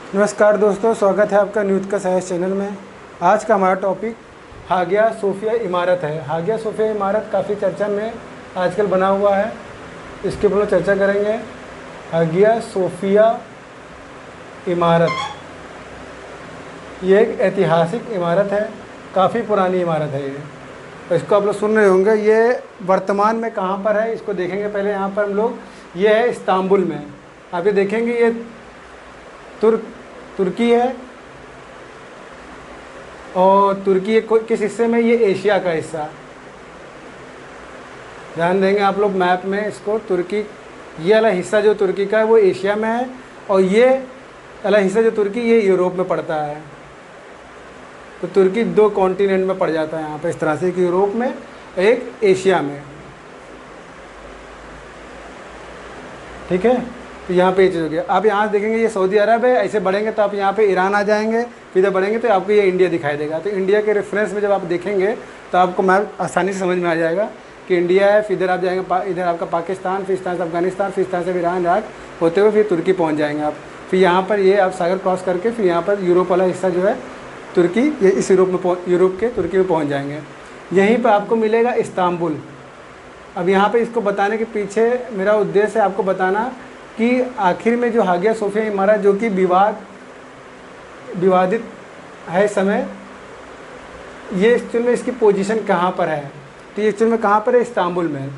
नमस्कार दोस्तों, स्वागत है आपका न्यूज़ का साइंस चैनल में। आज का हमारा टॉपिक हागिया सोफिया इमारत है। हागिया सोफिया इमारत काफ़ी चर्चा में आजकल बना हुआ है, इसके ऊपर चर्चा करेंगे। हागिया सोफिया इमारत ये एक ऐतिहासिक इमारत है, काफ़ी पुरानी इमारत है ये। तो इसको आप लोग सुन रहे होंगे। ये वर्तमान में कहाँ पर है इसको देखेंगे। पहले यहाँ पर हम लोग, ये है इस्तांबुल में। आप ये देखेंगे, ये तुर्की है, और तुर्की किस हिस्से में, ये एशिया का हिस्सा। ध्यान देंगे आप लोग मैप में इसको। तुर्की ये वाला हिस्सा जो तुर्की का है वो एशिया में है, और ये वाला हिस्सा जो तुर्की ये यूरोप में पड़ता है। तो तुर्की दो कॉन्टिनेंट में पड़ जाता है यहाँ पे इस तरह से, एक यूरोप में एक एशिया में। ठीक है, तो यहाँ पे ये चीज़ हो गया। आप यहाँ देखेंगे ये सऊदी अरब है, ऐसे बढ़ेंगे तो आप यहाँ पे ईरान आ जाएंगे, फिर इधर बढ़ेंगे तो आपको ये इंडिया दिखाई देगा। तो इंडिया के रेफरेंस में जब आप देखेंगे तो आपको मैप आसानी से समझ में आ जाएगा कि इंडिया है। फिर इधर आप जाएंगे, इधर आपका पाकिस्तान, फिर इस तरह से अफगानिस्तान, फिर इस तरह से ईरान, इराक होते हुए फिर तुर्की पहुँच जाएंगे आप। फिर यहाँ पर ये आप सागर क्रॉस करके फिर यहाँ पर यूरोप वाला हिस्सा जो है तुर्की, ये इस यूरोप के तुर्की में पहुँच जाएंगे। यहीं पर आपको मिलेगा इस्तांबुल। अब यहाँ पर इसको बताने के पीछे मेरा उद्देश्य है आपको बताना कि आखिर में जो हागिया सोफिया इमारत, जो कि विवादित है इस समय, ये एक्चुअल में इसकी पोजीशन कहाँ पर है। तो ये एक्चुअल में कहाँ पर है, इस्तांबुल में।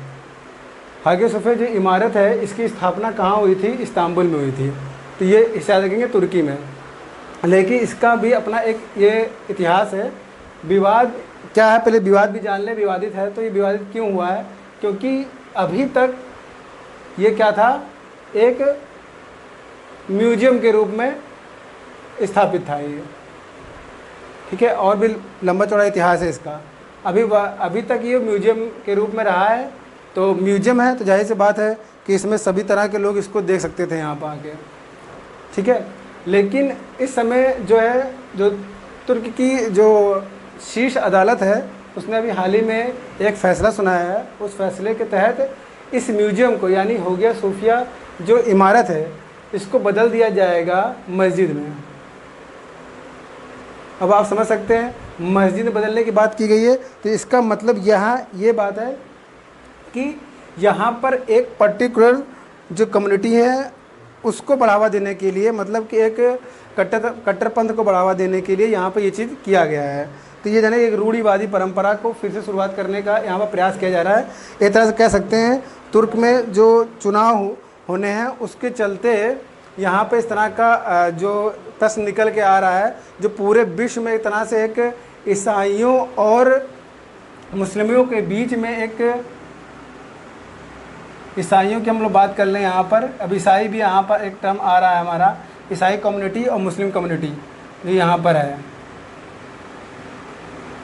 हागिया सोफिया जो इमारत है इसकी स्थापना कहाँ हुई थी, इस्तांबुल में हुई थी। तो ये इसे याद रखेंगे, तुर्की में। लेकिन इसका भी अपना एक ये इतिहास है। विवाद क्या है, पहले विवाद भी जान लें। विवादित है तो ये विवादित क्यों हुआ है, क्योंकि अभी तक ये क्या था, एक म्यूजियम के रूप में स्थापित था ये। ठीक है, और भी लंबा चौड़ा इतिहास है इसका। अभी तक ये म्यूजियम के रूप में रहा है। तो म्यूजियम है तो जाहिर सी बात है कि इसमें सभी तरह के लोग इसको देख सकते थे यहाँ पर आके। ठीक है, लेकिन इस समय जो है, जो तुर्की की जो शीर्ष अदालत है उसने अभी हाल ही में एक फ़ैसला सुनाया है। उस फैसले के तहत इस म्यूजियम को, यानी हागिया सोफिया जो इमारत है, इसको बदल दिया जाएगा मस्जिद में। अब आप समझ सकते हैं, मस्जिद में बदलने की बात की गई है। तो इसका मतलब यहाँ ये बात है कि यहाँ पर एक पर्टिकुलर जो कम्युनिटी है उसको बढ़ावा देने के लिए, मतलब कि एक कट्टरपंथ को बढ़ावा देने के लिए यहाँ पर ये चीज़ किया गया है। तो ये जाने एक रूढ़िवादी परंपरा को फिर से शुरुआत करने का यहाँ पर प्रयास किया जा रहा है। एक तरह से कह सकते हैं, तुर्क में जो चुनाव होने हैं उसके चलते यहाँ पे इस तरह का जो प्रश्न निकल के आ रहा है, जो पूरे विश्व में एक तरह से एक ईसाइयों और मुस्लिमों के बीच में एक, ईसाइयों की हम लोग बात कर लें यहाँ पर। अब ईसाई भी यहाँ पर एक टर्म आ रहा है हमारा, ईसाई कम्युनिटी और मुस्लिम कम्युनिटी जो यहाँ पर है।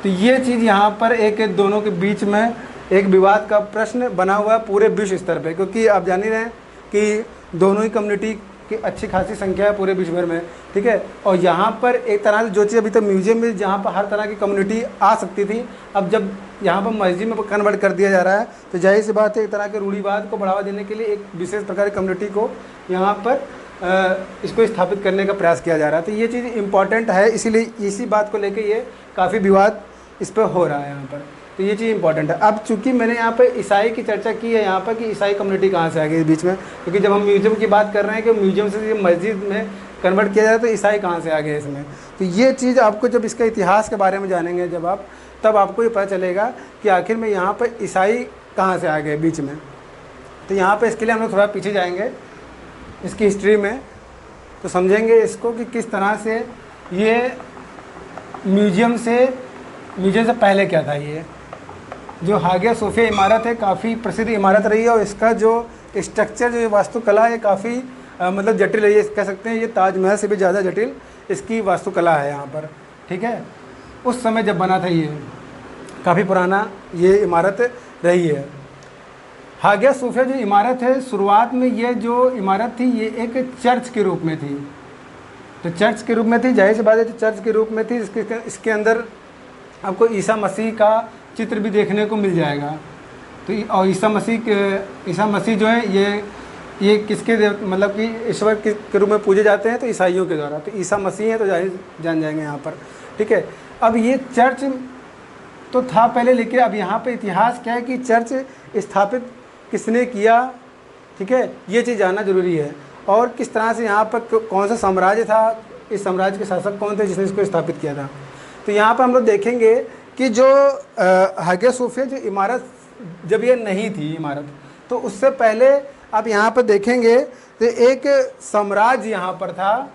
तो ये चीज़ यहाँ पर एक दोनों के बीच में एक विवाद का प्रश्न बना हुआ है पूरे विश्व स्तर पे, क्योंकि आप जान ही रहे हैं कि दोनों ही कम्युनिटी की अच्छी खासी संख्या है पूरे विश्व भर में। ठीक है, और यहाँ पर एक तरह से जो चीज़ अभी तक म्यूजियम में जहाँ पर हर तरह की कम्युनिटी आ सकती थी, अब जब यहाँ पर मस्जिद में कन्वर्ट कर दिया जा रहा है, तो जाहिर सी बात है एक तरह के रूढ़िवाद को बढ़ावा देने के लिए एक विशेष प्रकार की कम्युनिटी को यहाँ पर इसको स्थापित करने का प्रयास किया जा रहा है। तो ये चीज़ इम्पॉर्टेंट है, इसीलिए इसी बात को लेकर ये काफ़ी विवाद इस पर हो रहा है यहाँ पर। तो ये चीज़ इंपॉर्टेंट है। अब चूंकि मैंने यहाँ पर ईसाई की चर्चा की है यहाँ पर कि ईसाई कम्युनिटी कहाँ से आ गई इस बीच में, क्योंकि जब हम म्यूजियम की बात कर रहे हैं कि म्यूजियम से मस्जिद में कन्वर्ट किया जाए तो ईसाई कहाँ से आ गए इसमें। तो ये चीज़ आपको जब इसका इतिहास के बारे में जानेंगे जब आप, तब आपको ये पता चलेगा कि आखिर में यहाँ पर ईसाई कहाँ से आ गए बीच में। तो यहाँ पर इसके लिए हम लोग थोड़ा पीछे जाएँगे इसकी हिस्ट्री में, तो समझेंगे इसको कि किस तरह से ये म्यूजियम से पहले क्या था। ये जो हागिया सोफिया इमारत है काफ़ी प्रसिद्ध इमारत रही है, और इसका जो स्ट्रक्चर, जो वास्तुकला है, काफ़ी मतलब जटिल है। ये कह सकते हैं ये ताजमहल से भी ज़्यादा जटिल इसकी वास्तुकला है यहाँ पर। ठीक है, उस समय जब बना था ये काफ़ी पुराना ये इमारत रही है। हागिया सोफिया जो इमारत है, शुरुआत में ये जो इमारत थी ये एक चर्च के रूप में थी। तो चर्च के रूप में थी, जाहिर सी बात है चर्च के रूप में थी। इसके अंदर आपको ईसा मसीह का चित्र भी देखने को मिल जाएगा। तो और ईसा मसीह जो है ये ये किसके मतलब कि ईश्वर के रूप में पूजे जाते हैं? तो ईसाइयों के द्वारा। तो ईसा मसीह है तो जान जाएंगे यहाँ पर, ठीक है। अब ये चर्च तो था पहले, लेकिन अब यहाँ पे इतिहास क्या है कि चर्च स्थापित किसने किया, ठीक है, ये चीज़ जानना जरूरी है। और किस तरह से यहाँ पर कौन सा साम्राज्य था, इस साम्राज्य के शासक कौन थे जिसने इसको स्थापित किया था। तो यहाँ पर हम लोग देखेंगे कि जो हागिया सोफिया जो इमारत जब ये नहीं थी इमारत, तो उससे पहले आप यहाँ पर देखेंगे तो एक साम्राज्य यहाँ पर था।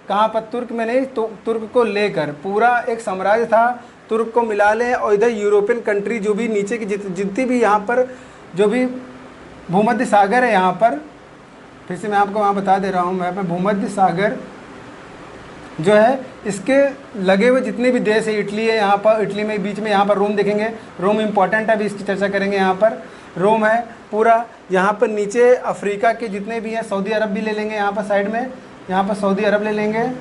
कहाँ पर? तुर्क में नहीं, तो तुर्क को लेकर पूरा एक साम्राज्य था। तुर्क को मिला लें और इधर यूरोपियन कंट्री जो भी नीचे की जितनी भी यहाँ पर जो भी भूमध्य सागर है, यहाँ पर फिर से मैं आपको वहाँ बता दे रहा हूँ, मैं पे भूमध्य सागर जो है इसके लगे हुए जितने भी देश है, इटली है यहाँ पर, इटली में बीच में यहाँ पर रोम देखेंगे, रोम इम्पॉर्टेंट है, अभी इसकी चर्चा करेंगे। यहाँ पर रोम है पूरा, यहाँ पर नीचे अफ्रीका के जितने भी हैं, सऊदी अरब भी ले लेंगे यहाँ पर साइड में, यहाँ पर सऊदी अरब ले लेंगे।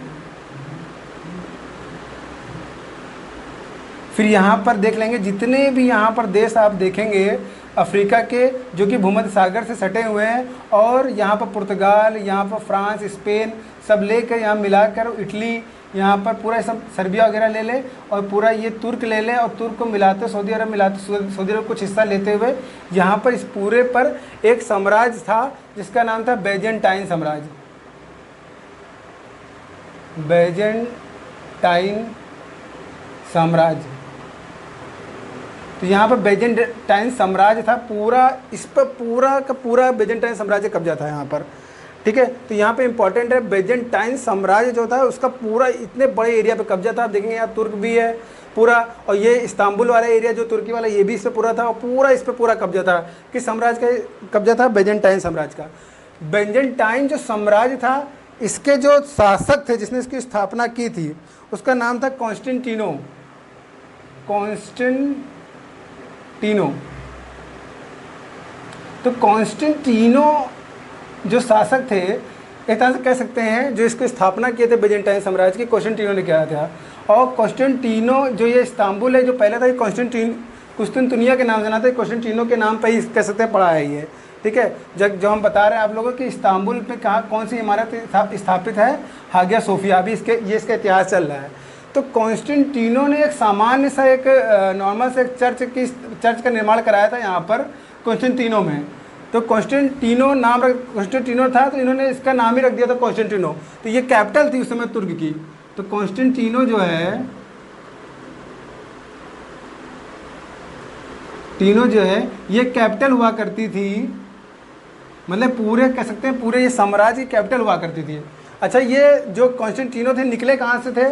फिर यहाँ पर देख लेंगे जितने भी यहाँ पर देश आप देखेंगे अफ्रीका के जो कि भूमध्य सागर से सटे हुए हैं, और यहाँ पर पुर्तगाल, यहाँ पर फ्रांस, स्पेन सब लेकर यहाँ मिलाकर इटली, यहाँ पर पूरा सब सर्बिया वगैरह ले ले, और पूरा ये तुर्क ले ले, और तुर्क को मिलाते सऊदी अरब मिलाते सऊदी अरब कुछ हिस्सा लेते हुए यहाँ पर इस पूरे पर एक साम्राज्य था जिसका नाम था बैजेंटाइन साम्राज्य। बैजेंटाइन साम्राज्य। तो यहाँ पर बैजेंटाइन साम्राज्य था पूरा, इस पर पूरा का पूरा बैजेंटाइन साम्राज्य कब्जा था यहाँ पर, ठीक है। तो यहाँ पे इंपॉर्टेंट है बैजेंटाइन साम्राज्य जो था उसका पूरा इतने बड़े एरिया पे कब्जा था। आप देखेंगे यहाँ तुर्क भी है पूरा, और ये इस्तांबुल वाला एरिया जो तुर्की वाला ये भी इस पर पूरा था, और पूरा इस पर पूरा कब्जा था। किस साम्राज्य का कब्जा था? बैजेंटाइन साम्राज्य का। बैजेंटाइन जो साम्राज्य था इसके जो शासक थे जिसने इसकी स्थापना की थी उसका नाम था कॉन्स्टेंटिनो। तो कॉन्स्टेंटिनो जो शासक थे, एक तरह से कह सकते हैं जो इसकी स्थापना किए थे बैजेंटाइन साम्राज्य की, कॉन्स्टेंटिनो ने किया था। और कॉन्स्टेंटिनो जो ये इस्तांबुल है जो पहले था, ये कुस्तुनतुनिया के नाम से ना था, कॉन्स्टेंटिनो के नाम पर ही कह सकते हैं पड़ा है ये, ठीक है। जब जो हम बता रहे हैं आप लोगों कि इस्तांबुल में कहाँ कौन सी इमारत स्थापित है? Hagia Sophia. अभी इसका इतिहास चल रहा है। तो कॉन्स्टेंटिनो ने एक सामान्य सा एक नॉर्मल से एक चर्च का निर्माण कराया था यहाँ पर कॉन्स्टेंटिनो में। तो कॉन्स्टेंटिनो था तो इन्होंने इसका नाम ही रख दिया था कॉन्स्टेंटिनो। तो ये कैपिटल थी उस समय तुर्क की। तो कॉन्स्टेंटिनो जो है ये कैपिटल हुआ करती थी, मतलब पूरे कह सकते हैं पूरे ये साम्राज्य की कैपिटल हुआ करती थी। अच्छा, ये जो कॉन्स्टेंटिनो थे निकले कहाँ से थे?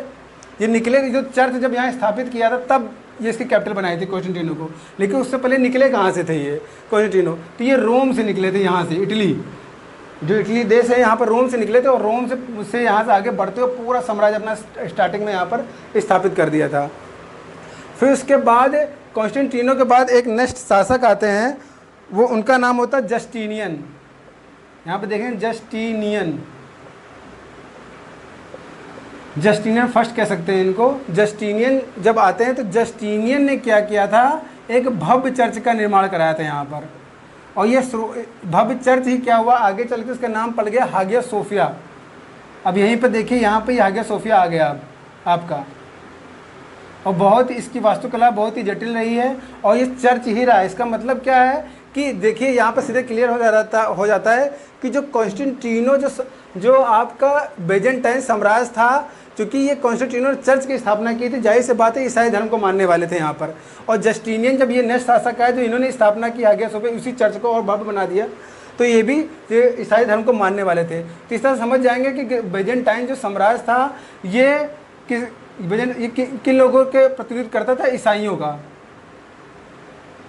ये निकले जो चर्च जब यहाँ स्थापित किया था तब ये इसकी कैपिटल बनाई थी कॉन्स्टेंटिनो को, लेकिन उससे पहले निकले कहाँ से थे ये कॉन्स्टेंटिनो? तो ये रोम से निकले थे, यहाँ से इटली, जो इटली देश है यहाँ पर रोम से निकले थे, और रोम से यहाँ से आगे बढ़ते हुए पूरा साम्राज्य अपना स्टार्टिंग में यहाँ पर स्थापित कर दिया था। फिर उसके बाद कॉन्स्टेंटिनो के बाद एक नेक्स्ट शासक आते हैं, वो उनका नाम होता है जस्टिनियन। यहाँ पे देखें जस्टिनियन फर्स्ट कह सकते हैं इनको। जस्टिनियन जब आते हैं तो जस्टिनियन ने क्या किया था? एक भव्य चर्च का निर्माण कराया था यहाँ पर, और ये भव्य चर्च ही क्या हुआ आगे चल के उसका नाम पड़ गया हागिया सोफिया। अब यहीं पर देखिए यहाँ पे हागिया सोफिया आ गया अब आपका, और बहुत इसकी वास्तुकला बहुत ही जटिल रही है, और ये चर्च ही रहा है। इसका मतलब क्या है कि देखिए यहाँ पर सीधे क्लियर हो जाता है कि जो कॉन्स्टेंटिनो जो आपका बैजेंटाइन साम्राज्य था, क्योंकि ये कॉन्स्टेंटिनो ने चर्च की स्थापना की थी, जाहिर सी बात है ईसाई धर्म को मानने वाले थे यहाँ पर। और जस्टिनियन जब ये नेक्स्ट शासक आए तो इन्होंने स्थापना की हागिया सोफिया, उसी चर्च को और भव्य बना दिया, तो ये भी ईसाई धर्म को मानने वाले थे। तो इस तरह समझ जाएंगे कि बैजेंटाइन जो साम्राज्य था ये किन लोगों के प्रतिनिधित्व करता था? ईसाइयों का,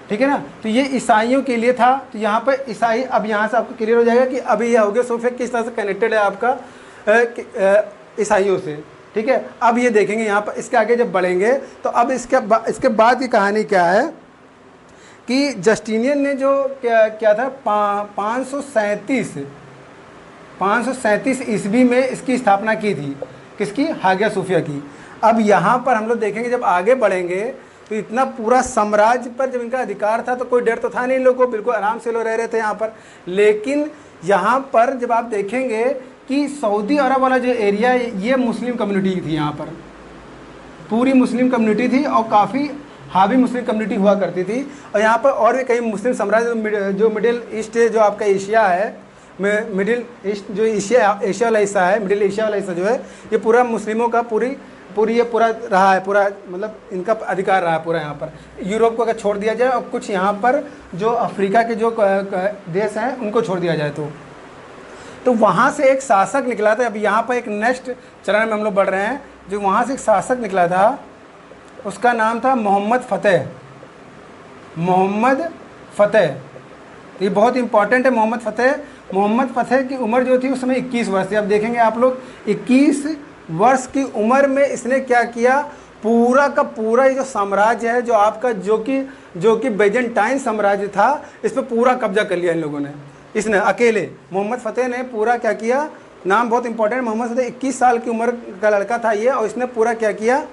ठीक है ना। तो ये ईसाइयों के लिए था। तो यहाँ पर ईसाई, अब यहाँ से आपको क्लियर हो जाएगा कि अभी यह हागिया सोफिया किस तरह से कनेक्टेड है आपका ईसाइयों से, ठीक है। अब ये देखेंगे यहाँ पर, इसके आगे जब बढ़ेंगे तो अब इसके बाद की कहानी क्या है कि जस्टिनियन ने जो क्या था 537 ईस्वी में इसकी स्थापना की थी, किसकी? हागिया सोफिया की। अब यहाँ पर हम लोग देखेंगे जब आगे बढ़ेंगे तो इतना पूरा साम्राज्य पर जब इनका अधिकार था तो कोई डर तो था नहीं लोगों को, बिल्कुल आराम से लोग रह रहे थे यहाँ पर। लेकिन यहाँ पर जब आप देखेंगे कि सऊदी अरब वाला जो एरिया है ये मुस्लिम कम्युनिटी थी, यहाँ पर पूरी मुस्लिम कम्युनिटी थी और काफ़ी हावी मुस्लिम कम्युनिटी हुआ करती थी। और यहाँ पर और भी कई मुस्लिम साम्राज्य जो मिडिल ईस्ट जो आपका एशिया है, मिडिल ईस्ट जो एशिया वाला हिस्सा है, मिडिल एशिया वाला हिस्सा जो है ये पूरा मुस्लिमों का पूरी ये पूरा रहा है, पूरा मतलब इनका अधिकार रहा है पूरा यहाँ पर। यूरोप को अगर छोड़ दिया जाए और कुछ यहाँ पर जो अफ्रीका के जो देश हैं उनको छोड़ दिया जाए तो वहाँ से एक शासक निकला था। अब यहाँ पर एक नेक्स्ट चरण में हम लोग बढ़ रहे हैं। जो वहाँ से एक शासक निकला था उसका नाम था मोहम्मद फ़तेह। ये बहुत इंपॉर्टेंट है। मोहम्मद फ़तेह की उम्र जो थी उस समय 21 वर्ष थी। अब देखेंगे आप लोग 21 वर्ष की उम्र में इसने क्या किया, पूरा का पूरा ये जो साम्राज्य है जो आपका जो कि बेजेंटाइन साम्राज्य था, इस पर पूरा कब्जा कर लिया इन लोगों ने। इसने अकेले मोहम्मद फ़तेह ने पूरा क्या किया, नाम बहुत इंपॉर्टेंट, मोहम्मद फ़तेह 21 साल की उम्र का लड़का था ये, और इसने पूरा क्या किया,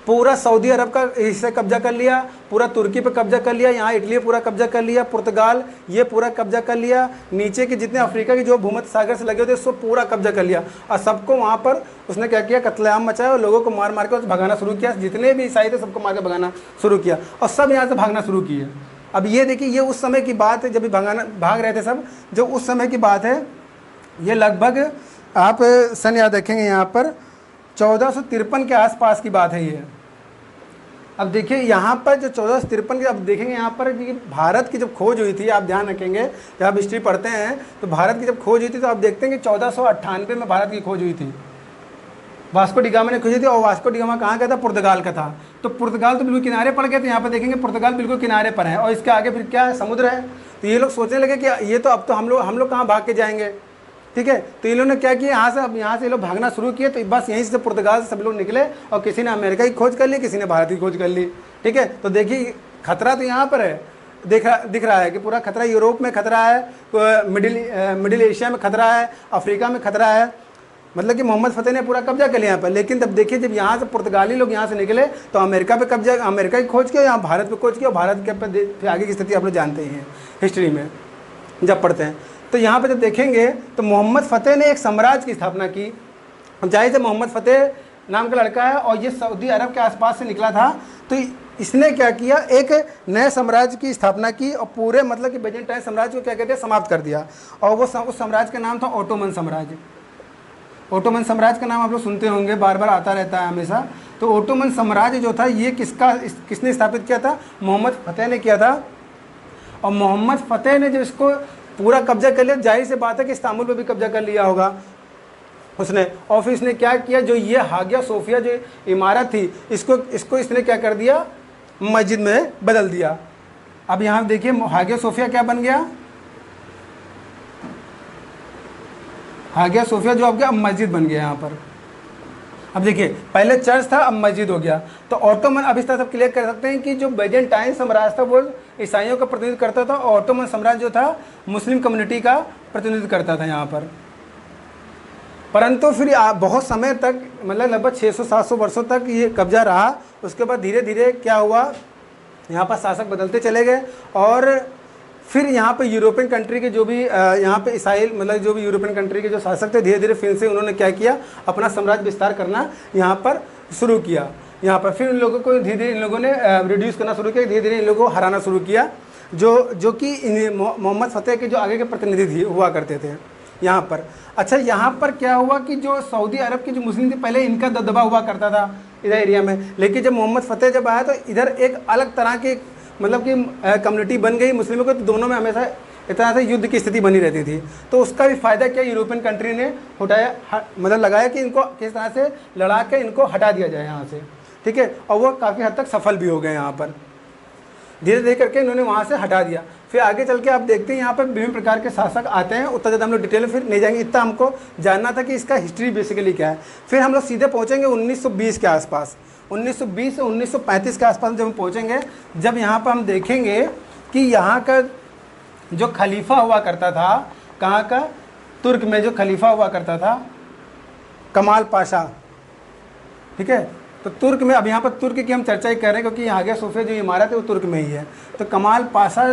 पूरा सऊदी अरब का हिस्से कब्जा कर लिया, पूरा तुर्की पे कब्जा कर लिया, यहाँ इटली पूरा कब्जा कर लिया, पुर्तगाल ये पूरा कब्जा कर लिया, नीचे के जितने अफ्रीका के जो भूमध्य सागर से लगे होते उसको पूरा कब्जा कर लिया। और सबको वहाँ पर उसने क्या किया, कत्लेआम मचाया और लोगों को मार मार के भगाना शुरू किया। जितने भी ईसाई थे सबको मार के भगाना शुरू किया और सब यहाँ से भागना शुरू किए। अब ये देखिए, ये उस समय की बात है जब भाग रहे थे सब, जो उस समय की बात है। ये लगभग आप सन याद रखेंगे यहाँ पर 1453 के आसपास की बात है ये। अब देखिए यहाँ पर जो 1453 की, अब देखेंगे यहाँ पर कि भारत की जब खोज हुई थी, आप ध्यान रखेंगे जब आप हिस्ट्री पढ़ते हैं तो भारत की जब खोज हुई थी तो आप देखते हैं कि 1498 में भारत की खोज हुई थी। वास्को डी गामा ने खोजी थी और वास्को डी गामा कहाँ का था, पुर्तगाल का था। तो पुर्तगाल तो बिल्कुल किनारे पड़ गए थे। यहाँ पर देखेंगे पुर्तगाल बिल्कुल किनारे पर है और इसके आगे फिर क्या है, समुद्र है। तो ये लोग सोचने लगे कि ये तो अब तो हम लोग कहाँ भाग के जाएंगे, ठीक है। तो इन लोगों ने क्या किया, यहाँ से ये लोग भागना शुरू किए। तो बस यहीं से पुर्तगाल से सब लोग निकले और किसी ने अमेरिका की खोज कर ली, किसी ने भारत की खोज कर ली, ठीक है। तो देखिए खतरा तो यहाँ पर है, दिख रहा है कि पूरा खतरा यूरोप में खतरा है, मिडिल एशिया में खतरा है, अफ्रीका में खतरा है। मतलब कि मोहम्मद फ़तेह ने पूरा कब्जा कर लिया यहाँ पर। लेकिन तब देखिए जब यहाँ से पुर्तगाली लोग यहाँ से निकले तो अमेरिका की खोज किया, यहाँ भारत पे खोज किया। और भारत के फिर आगे की स्थिति आप लोग जानते ही हैं हिस्ट्री में जब पढ़ते हैं। तो यहाँ पे जब देखेंगे तो मोहम्मद फ़तेह ने एक साम्राज्य की स्थापना की। जाहिर से मोहम्मद फ़तेह नाम का लड़का है और ये सऊदी अरब के आसपास से निकला था। तो इसने क्या किया, एक नए साम्राज्य की स्थापना की और पूरे मतलब कि बेजेंटाइन साम्राज्य को क्या कहते हैं, समाप्त कर दिया। और वो उस साम्राज्य का नाम था ओटोमन साम्राज्य। ओटोमन साम्राज्य का नाम आप लोग सुनते होंगे, बार बार आता रहता है हमेशा। तो ओटोमन साम्राज्य जो था ये किसने स्थापित किया था, मोहम्मद फ़तेह ने किया था। और मोहम्मद फ़तेह ने जब इसको पूरा कब्जा कर लिया, जाहिर सी बात है कि इस्तांबुल पे भी कब्जा कर लिया होगा उसने। और फिर इसने क्या किया, जो ये हागिया सोफिया जो इमारत थी इसको इसने क्या कर दिया, मस्जिद में बदल दिया। अब यहाँ देखिए हागिया सोफिया क्या बन गया, हागिया सोफिया जो आपका अब मस्जिद बन गया यहाँ पर। अब देखिए पहले चर्च था, अब मस्जिद हो गया। तो ऑटोमन, अब इस तरह सब क्लियर कर सकते हैं कि जो बेजेंटाइन साम्राज्य था वो ईसाइयों का प्रतिनिधित्व करता था और ऑटोमन साम्राज्य जो था मुस्लिम कम्युनिटी का प्रतिनिधित्व करता था यहाँ पर। परंतु फिर बहुत समय तक, मतलब लगभग 600-700 वर्षों तक ये कब्जा रहा। उसके बाद धीरे धीरे क्या हुआ, यहाँ पर शासक बदलते चले गए और फिर यहाँ पे यूरोपियन कंट्री के जो भी यहाँ पे ईसाई मतलब जो भी यूरोपियन कंट्री के जो शासक थे, धीरे धीरे फिर से उन्होंने क्या किया, अपना साम्राज्य विस्तार करना यहाँ पर शुरू किया। यहाँ पर फिर इन लोगों को धीरे धीरे इन लोगों ने रिड्यूस करना शुरू किया, धीरे धीरे इन लोगों को हराना शुरू किया, जो कि मोहम्मद फ़तेह के जो आगे के प्रतिनिधि हुआ करते थे यहाँ पर। अच्छा, यहाँ पर क्या हुआ कि जो सऊदी अरब के जो मुस्लिम थे पहले इनका दबदबा हुआ करता था इधर एरिया में, लेकिन जब मोहम्मद फ़तेह जब आया तो इधर एक अलग तरह की मतलब कि कम्युनिटी बन गई मुस्लिमों को। तो दोनों में हमेशा इतना से युद्ध की स्थिति बनी रहती थी। तो उसका भी फ़ायदा क्या यूरोपियन कंट्री ने उठाया, मतलब लगाया कि इनको किस तरह से लड़ा के इनको हटा दिया जाए यहाँ से, ठीक है। और वो काफ़ी हद तक सफल भी हो गए यहाँ पर, धीरे धीरे करके इन्होंने वहाँ से हटा दिया। फिर आगे चल के आप देखते हैं यहाँ पर विभिन्न प्रकार के शासक आते हैं। उतना ज़्यादा हम लोग डिटेल में फिर नहीं जाएंगे, इतना हमको जानना था कि इसका हिस्ट्री बेसिकली क्या है। फिर हम लोग सीधे पहुँचेंगे 1920 के आसपास, 1920 से 1935 के आसपास जब हम पहुँचेंगे, जब यहाँ पर हम देखेंगे कि यहाँ का जो खलीफा हुआ करता था, कहाँ का, तुर्क में जो खलीफा हुआ करता था कमाल पाशा, ठीक है। तो तुर्क में, अब यहाँ पर तुर्क की हम चर्चा ही कर रहे हैं क्योंकि हागिया सोफिया जो इमारत है वो तुर्क में ही है। तो कमाल पाशा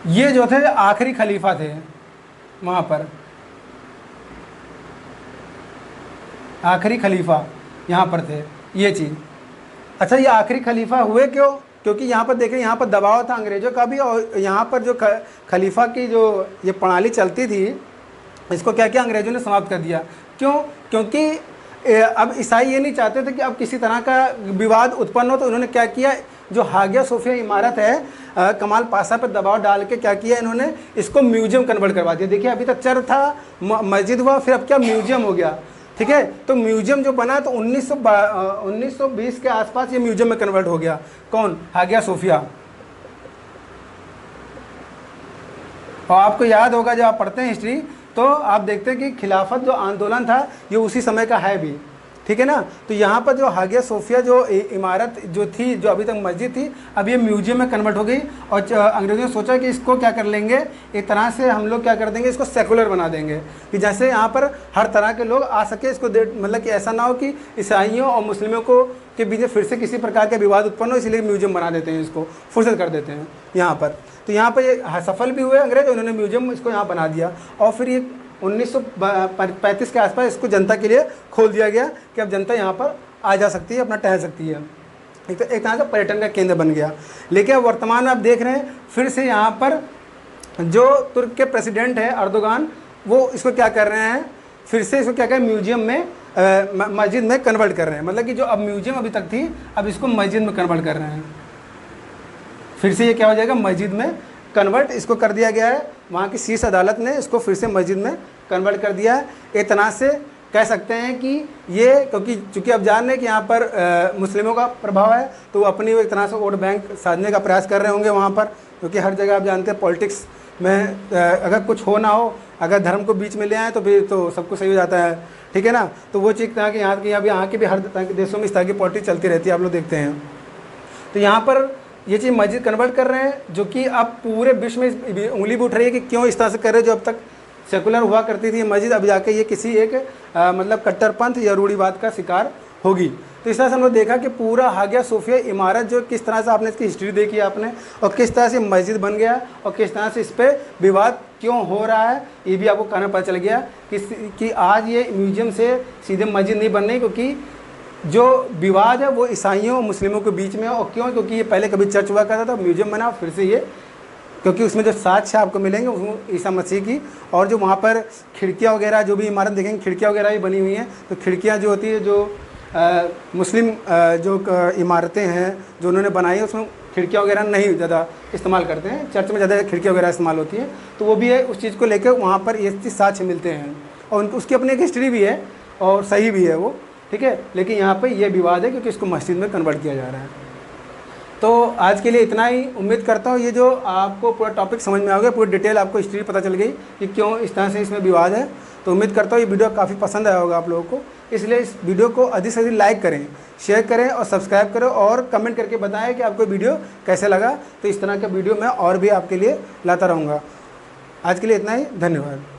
ये जो थे आखिरी खलीफा थे वहाँ पर, आखिरी खलीफा यहाँ पर थे, ये चीज़। अच्छा, ये आखिरी खलीफा हुए क्यों? क्योंकि यहाँ पर देखें, यहाँ पर दबाव था अंग्रेज़ों का भी, और यहाँ पर जो खलीफा की जो ये प्रणाली चलती थी, इसको क्या किया अंग्रेज़ों ने समाप्त कर दिया। क्यों? क्योंकि अब ईसाई ये नहीं चाहते थे कि अब किसी तरह का विवाद उत्पन्न हो, तो उन्होंने क्या किया, जो हागिया सोफिया इमारत है कमाल पाशा पर दबाव डाल के क्या किया इन्होंने, इसको म्यूजियम कन्वर्ट करवा दिया। देखिए, अभी तक चर्च था, मस्जिद हुआ, फिर अब क्या म्यूजियम हो गया। ठीक है, तो म्यूजियम जो बना तो 1920 के आसपास ये म्यूजियम में कन्वर्ट हो गया। कौन? Hagia Sophia. और आपको याद होगा, जब आप पढ़ते हैं हिस्ट्री तो आप देखते हैं कि खिलाफत जो आंदोलन था ये उसी समय का है भी। ठीक है ना। तो यहाँ पर जो हागिया सोफिया जो इमारत जो थी, जो अभी तक मस्जिद थी, अब ये म्यूजियम में कन्वर्ट हो गई। और अंग्रेज़ों ने सोचा कि इसको क्या कर लेंगे, एक तरह से हम लोग क्या कर देंगे, इसको सेकुलर बना देंगे, कि जैसे यहाँ पर हर तरह के लोग आ सके। इसको मतलब कि ऐसा ना हो कि ईसाइयों और मुस्लिमों को के बीच फिर से किसी प्रकार के विवाद उत्पन्न हो, इसलिए म्यूजियम बना देते हैं, इसको फुर्सत कर देते हैं यहाँ पर। तो यहाँ पर ये सफल भी हुए अंग्रेज, उन्होंने म्यूजियम इसको यहाँ बना दिया। और फिर ये 1935 के आसपास इसको जनता के लिए खोल दिया गया कि अब जनता यहाँ पर आ जा सकती है, अपना टहल सकती है। एक तरह से पर्यटन का केंद्र बन गया। लेकिन अब वर्तमान में आप देख रहे हैं, फिर से यहाँ पर जो तुर्क के प्रेसिडेंट है अर्दोगान, वो इसको क्या कर रहे हैं, फिर से इसको क्या करें, म्यूजियम में मस्जिद में कन्वर्ट कर रहे हैं। मतलब कि जो अब म्यूजियम अभी तक थी, अब इसको मस्जिद में कन्वर्ट कर रहे हैं। फिर से ये क्या हो जाएगा, मस्जिद में कन्वर्ट इसको कर दिया गया है। वहाँ की शीर्ष अदालत ने इसको फिर से मस्जिद में कन्वर्ट कर दिया है। एक तरह से कह सकते हैं कि ये, क्योंकि चूँकि अब जान रहे हैं कि यहाँ पर मुस्लिमों का प्रभाव है, तो वो अपनी एक तरह से वोट बैंक साधने का प्रयास कर रहे होंगे वहाँ पर। क्योंकि हर जगह आप जानते हैं पॉलिटिक्स में अगर कुछ हो ना हो, अगर धर्म को बीच में ले आए तो फिर तो सब कुछ सही हो जाता है। ठीक है ना। तो वो चीज़ तरह की यहाँ की भी हर तरह के देशों में इस तरह की पॉलिटिक्स चलती रहती है, आप लोग देखते हैं। तो यहाँ पर ये चीज़ मस्जिद कन्वर्ट कर रहे हैं, जो कि अब पूरे विश्व में उंगली भी उठ रही है कि क्यों इस तरह से कर रहे हैं। जो अब तक सेकुलर हुआ करती थी मस्जिद, अब जाके ये किसी एक मतलब कट्टरपंथ या रूढ़िवाद का शिकार होगी। तो इस तरह से हम लोग देखा कि पूरा हागिया सोफिया इमारत जो किस तरह से आपने इसकी हिस्ट्री देखी आपने, और किस तरह से मस्जिद बन गया, और किस तरह से इस पर विवाद क्यों हो रहा है, ये भी आपको कहना पता चल गया कि आज ये म्यूजियम से सीधे मस्जिद नहीं बन रही, क्योंकि जो विवाद है वो ईसाइयों और मुस्लिमों के बीच में है। और क्यों? क्योंकि ये पहले कभी चर्च हुआ करता था, म्यूजियम बना, फिर से ये, क्योंकि उसमें जो साक्ष्य आपको मिलेंगे वो ईसा मसीह की, और जो वहाँ पर खिड़कियाँ वगैरह जो भी इमारत देखेंगे, खिड़कियाँ वगैरह भी बनी हुई हैं। तो खिड़कियाँ जो होती है, जो मुस्लिम जो इमारतें हैं जो उन्होंने बनाई है, उसमें खिड़कियाँ वगैरह नहीं ज़्यादा इस्तेमाल करते हैं। चर्च में ज़्यादा खिड़कियाँ वगैरह इस्तेमाल होती हैं। तो वो भी है, उस चीज़ को लेकर वहाँ पर ये चीज़ साक्ष्य मिलते हैं, और उसकी अपनी एक हिस्ट्री भी है और सही भी है वो। ठीक है। लेकिन यहाँ पे ये विवाद है क्योंकि इसको मस्जिद में कन्वर्ट किया जा रहा है। तो आज के लिए इतना ही। उम्मीद करता हूँ ये जो आपको पूरा टॉपिक समझ में आ गया, पूरी डिटेल आपको हिस्ट्री पता चल गई कि क्यों इस तरह से इसमें विवाद है। तो उम्मीद करता हूँ ये वीडियो काफ़ी पसंद आया होगा आप लोगों को। इसलिए इस वीडियो को अधिक से अधिक लाइक करें, शेयर करें और सब्सक्राइब करें, और कमेंट करके बताएं कि आपको वीडियो कैसे लगा। तो इस तरह का वीडियो मैं और भी आपके लिए लाता रहूँगा। आज के लिए इतना ही। धन्यवाद।